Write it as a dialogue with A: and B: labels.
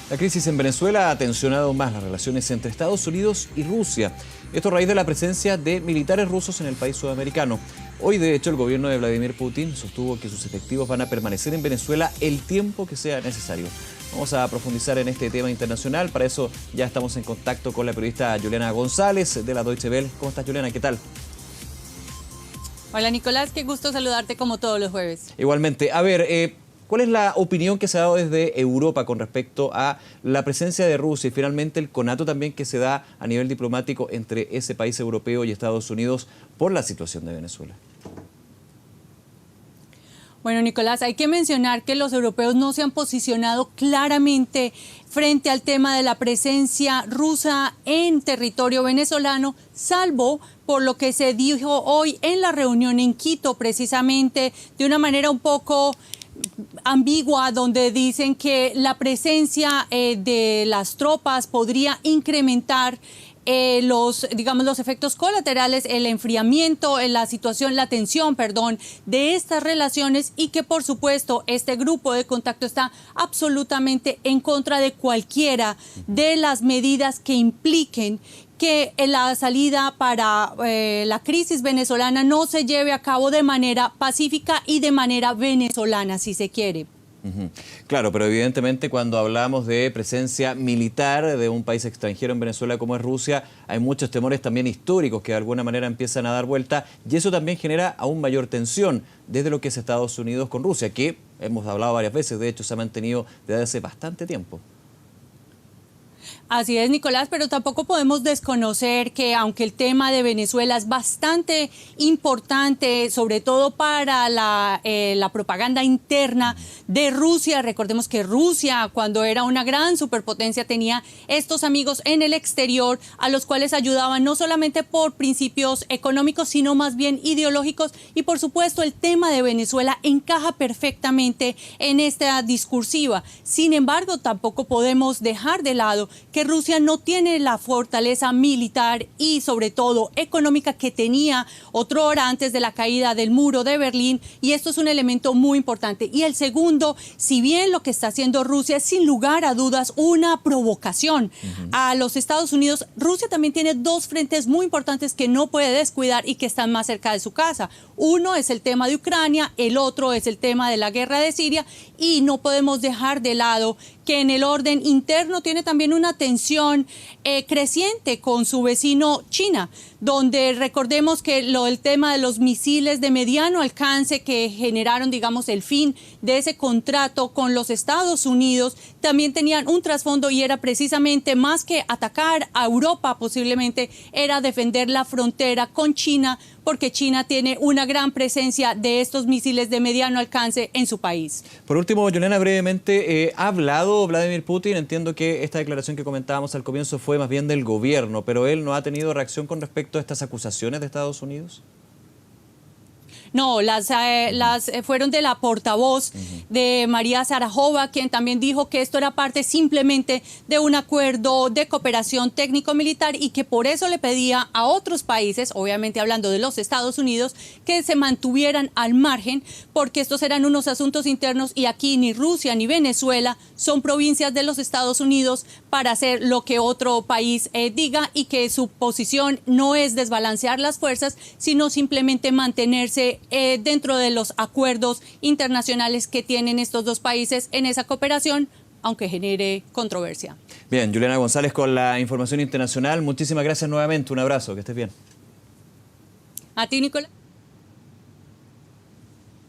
A: La crisis en Venezuela ha tensionado más las relaciones entre Estados Unidos y Rusia. Esto a raíz de la presencia de militares rusos en el país sudamericano. Hoy, de hecho, el gobierno de Vladimir Putin sostuvo que sus efectivos van a permanecer en Venezuela el tiempo que sea necesario. Vamos a profundizar en este tema internacional. Para eso ya estamos en contacto con la periodista Juliana González de la Deutsche Welle. ¿Cómo estás, Juliana? ¿Qué tal?
B: Hola, Nicolás. Qué gusto saludarte como todos los jueves.
A: Igualmente. A ver, ¿cuál es la opinión que se ha dado desde Europa con respecto a la presencia de Rusia y finalmente el conato también que se da a nivel diplomático entre ese país europeo y Estados Unidos por la situación de Venezuela?
B: Bueno, Nicolás, hay que mencionar que los europeos no se han posicionado claramente frente al tema de la presencia rusa en territorio venezolano, salvo por lo que se dijo hoy en la reunión en Quito, precisamente de una manera un poco ambigua, donde dicen que la presencia de las tropas podría incrementar los efectos colaterales, el enfriamiento, la tensión, de estas relaciones, y que por supuesto este grupo de contacto está absolutamente en contra de cualquiera de las medidas que impliquen que la salida para la crisis venezolana no se lleve a cabo de manera pacífica y de manera venezolana, si se quiere.
A: Claro, pero evidentemente cuando hablamos de presencia militar de un país extranjero en Venezuela como es Rusia, hay muchos temores también históricos que de alguna manera empiezan a dar vuelta, y eso también genera aún mayor tensión desde lo que es Estados Unidos con Rusia, que hemos hablado varias veces, de hecho se ha mantenido desde hace bastante tiempo.
B: Así es, Nicolás, pero tampoco podemos desconocer que aunque el tema de Venezuela es bastante importante, sobre todo para la propaganda interna de Rusia, recordemos que Rusia, cuando era una gran superpotencia, tenía estos amigos en el exterior a los cuales ayudaban no solamente por principios económicos, sino más bien ideológicos, y por supuesto el tema de Venezuela encaja perfectamente en esta discursiva. Sin embargo, tampoco podemos dejar de lado que Rusia no tiene la fortaleza militar y sobre todo económica que tenía otrora antes de la caída del muro de Berlín, y esto es un elemento muy importante. Y el segundo, si bien lo que está haciendo Rusia es sin lugar a dudas una provocación a los Estados Unidos, Rusia también tiene dos frentes muy importantes que no puede descuidar y que están más cerca de su casa. Uno es el tema de Ucrania, el otro es el tema de la guerra de Siria, y no podemos dejar de lado que en el orden interno tiene también una tensión creciente con su vecino China, donde recordemos que el tema de los misiles de mediano alcance que generaron, el fin de ese contrato con los Estados Unidos, también tenían un trasfondo, y era precisamente más que atacar a Europa, posiblemente era defender la frontera con China, porque China tiene una gran presencia de estos misiles de mediano alcance en su país.
A: Por último, Juliana, brevemente, ¿ha hablado Vladimir Putin? Entiendo que esta declaración que comentábamos al comienzo fue más bien del gobierno, pero él no ha tenido reacción con respecto a estas acusaciones de Estados Unidos.
B: No, fueron de la portavoz de María Zaharova, quien también dijo que esto era parte simplemente de un acuerdo de cooperación técnico-militar y que por eso le pedía a otros países, obviamente hablando de los Estados Unidos, que se mantuvieran al margen, porque estos eran unos asuntos internos y aquí ni Rusia ni Venezuela son provincias de los Estados Unidos para hacer lo que otro país diga, y que su posición no es desbalancear las fuerzas, sino simplemente mantenerse dentro de los acuerdos internacionales que tienen estos dos países en esa cooperación, aunque genere controversia.
A: Bien, Juliana González con la información internacional. Muchísimas gracias nuevamente. Un abrazo, que estés bien.
B: A ti, Nicolás.